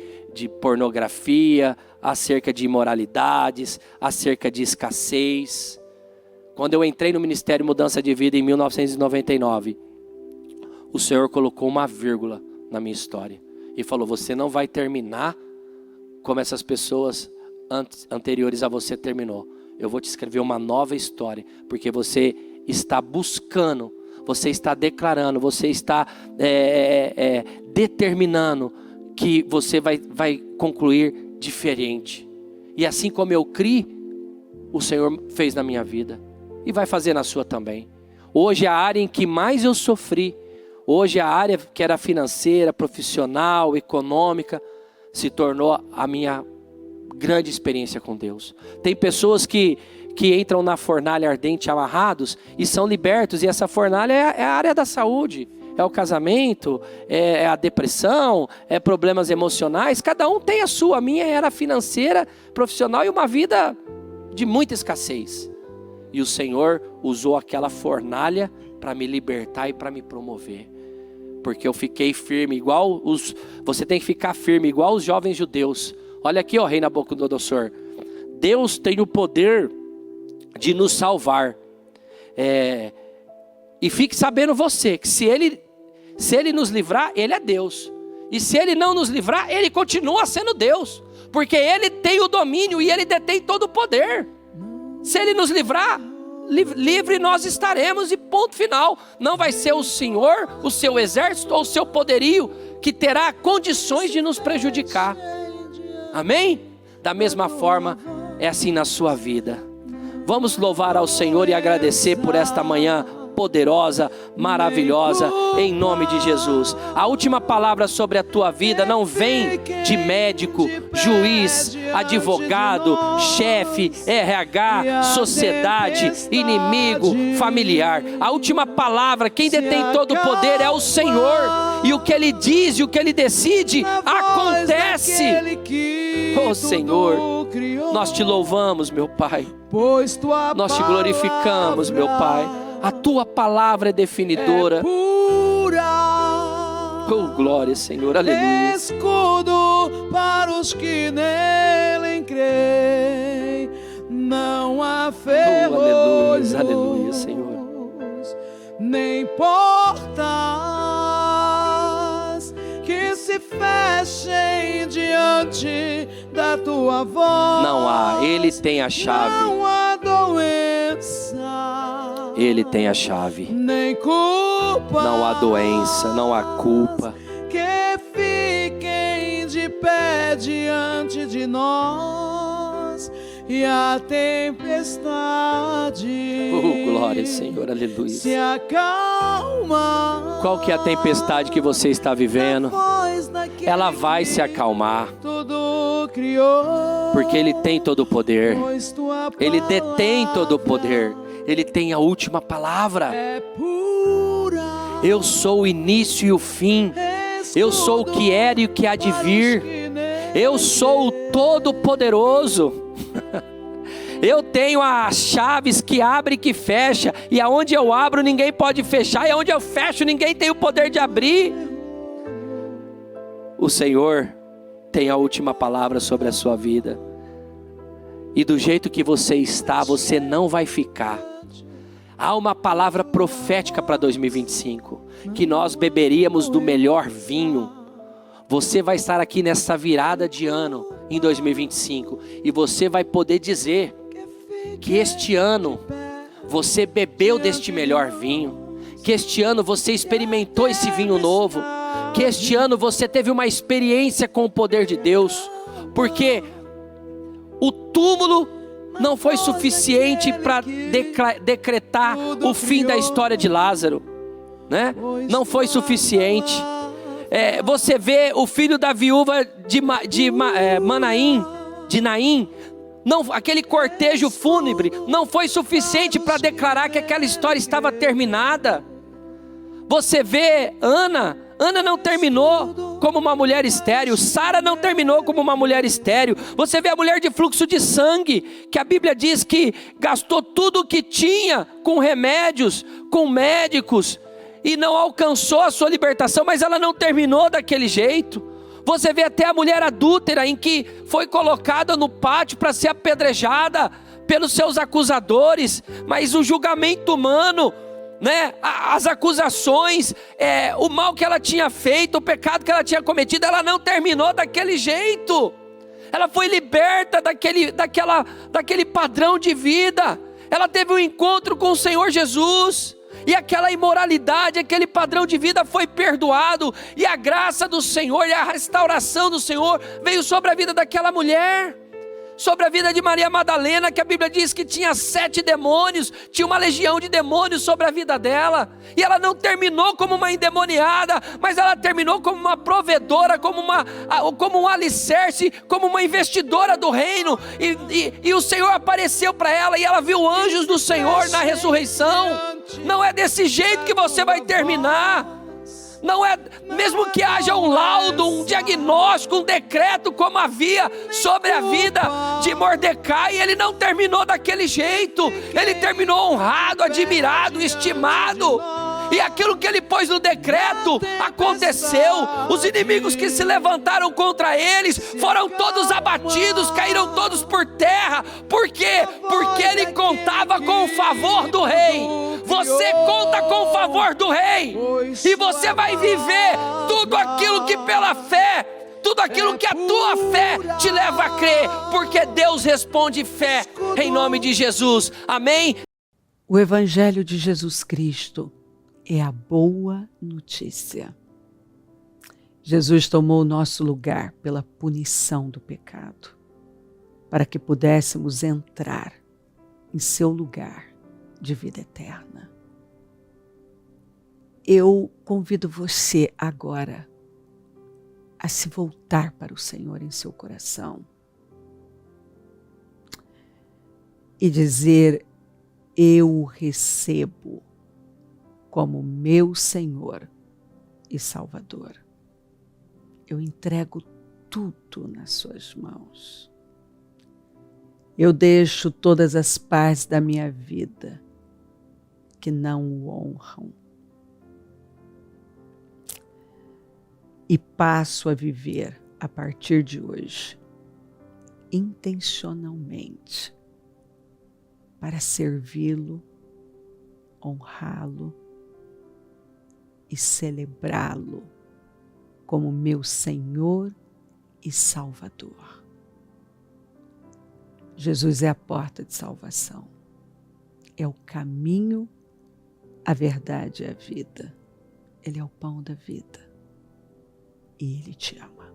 pornografia, acerca de imoralidades, acerca de escassez. Quando eu entrei no Ministério Mudança de Vida em 1999, o Senhor colocou uma vírgula na minha história e falou, você não vai terminar como essas pessoas anteriores a você terminou. Eu vou te escrever uma nova história, porque você está buscando, você está declarando, você está determinando que você vai concluir diferente. E assim como eu criei, o Senhor fez na minha vida e vai fazer na sua também. Hoje a área em que mais eu sofri, hoje a área que era financeira, profissional, econômica, se tornou a minha grande experiência com Deus. Tem pessoas que entram na fornalha ardente amarrados e são libertos, e essa fornalha é a área da saúde, é o casamento, é a depressão, é problemas emocionais. Cada um tem a sua. A minha era financeira, profissional e uma vida de muita escassez. E o Senhor usou aquela fornalha para me libertar e para me promover. Porque eu fiquei firme, você tem que ficar firme, igual os jovens judeus. Olha aqui, ó, rei Nabucodonosor. Deus tem o poder de nos salvar. E fique sabendo você, que se ele nos livrar, Ele é Deus. E se Ele não nos livrar, Ele continua sendo Deus. Porque Ele tem o domínio e Ele detém todo o poder. Se Ele nos livrar, livre nós estaremos, e ponto final. Não vai ser o Senhor, o seu exército ou o seu poderio que terá condições de nos prejudicar. Amém? Da mesma forma, é assim na sua vida. Vamos louvar ao Senhor e agradecer por esta manhã poderosa, maravilhosa, em nome de Jesus. A última palavra sobre a tua vida não vem de médico, juiz, advogado, chefe, RH, sociedade, inimigo, familiar. A última palavra, quem detém todo o poder é o Senhor. E o que Ele diz e o que Ele decide acontece. Oh Senhor, nós te louvamos, meu Pai. Nós te glorificamos, meu Pai. A tua palavra é definidora. Oh, glória, Senhor, aleluia. Escudo para os que nele creem. Não há ferrolhos, aleluia, Senhor. Nem portas que se fechem diante da tua voz. Não há, Ele tem a chave. Não há doença, Ele tem a chave. nem cura culpa, não há doença, não há culpa. que fiquem de pé diante de nós, e a tempestade Glória, Senhor, aleluia. se acalma. Qual que é a tempestade que você está vivendo? Voz daquele Ela vai se acalmar, tudo criou, porque Ele tem todo o poder. pois tua Ele detém todo o palavra poder. Ele tem a última palavra. é pura. Eu sou o início e o fim. Eu sou o que era e o que há de vir. Eu sou o Todo-Poderoso. Eu tenho as chaves que abre e que fecha. E aonde eu abro ninguém pode fechar. E aonde eu fecho ninguém tem o poder de abrir. O Senhor tem a última palavra sobre a sua vida. E do jeito que você está, você não vai ficar. Há uma palavra profética para 2025. Que nós beberíamos do melhor vinho. Você vai estar aqui nessa virada de ano em 2025. E você vai poder dizer que este ano você bebeu deste melhor vinho. Que este ano você experimentou esse vinho novo. Que este ano você teve uma experiência com o poder de Deus. Porque o túmulo não foi suficiente para decretar o fim da história de Lázaro, né? Não foi suficiente. Você vê o filho da viúva de Naim, não, aquele cortejo fúnebre não foi suficiente para declarar que aquela história estava terminada. Você vê Ana não terminou como uma mulher estéril. Sara não terminou como uma mulher estéril. Você vê a mulher de fluxo de sangue, que a Bíblia diz que gastou tudo o que tinha com remédios, com médicos, e não alcançou a sua libertação, mas ela não terminou daquele jeito. Você vê até a mulher adúltera, em que foi colocada no pátio para ser apedrejada pelos seus acusadores, mas o julgamento humano, né, as acusações, o mal que ela tinha feito, o pecado que ela tinha cometido, ela não terminou daquele jeito. Ela foi liberta daquele padrão de vida. Ela teve um encontro com o Senhor Jesus, e aquela imoralidade, aquele padrão de vida foi perdoado, e a graça do Senhor e a restauração do Senhor veio sobre a vida daquela mulher. Sobre a vida de Maria Madalena, que a Bíblia diz que tinha 7 demônios, tinha uma legião de demônios sobre a vida dela, e ela não terminou como uma endemoniada, mas ela terminou como uma provedora, como um alicerce, como uma investidora do reino, e o Senhor apareceu para ela, e ela viu anjos do Senhor na ressurreição. Não é desse jeito que você vai terminar. Não é, mesmo que haja um laudo, um diagnóstico, um decreto, como havia sobre a vida de Mordecai, ele não terminou daquele jeito. Ele terminou honrado, admirado, estimado. E aquilo que ele pôs no decreto aconteceu. Os inimigos que se levantaram contra eles foram todos abatidos, caíram todos por terra. Por quê? Porque ele contava com o favor do rei. Você conta com o favor do rei, e você vai viver tudo aquilo que pela fé, tudo aquilo que a tua fé te leva a crer, porque Deus responde fé, em nome de Jesus, amém? O Evangelho de Jesus Cristo é a boa notícia. Jesus tomou o nosso lugar pela punição do pecado, para que pudéssemos entrar em seu lugar de vida eterna. Eu convido você agora a se voltar para o Senhor em seu coração e dizer: eu o recebo como meu Senhor e Salvador. Eu entrego tudo nas suas mãos. Eu deixo todas as partes da minha vida que não o honram e passo a viver a partir de hoje intencionalmente para servi-lo, honrá-lo e celebrá-lo como meu Senhor e Salvador. Jesus é a porta de salvação, é o caminho, a verdade e a vida. Ele é o pão da vida. E Ele te ama.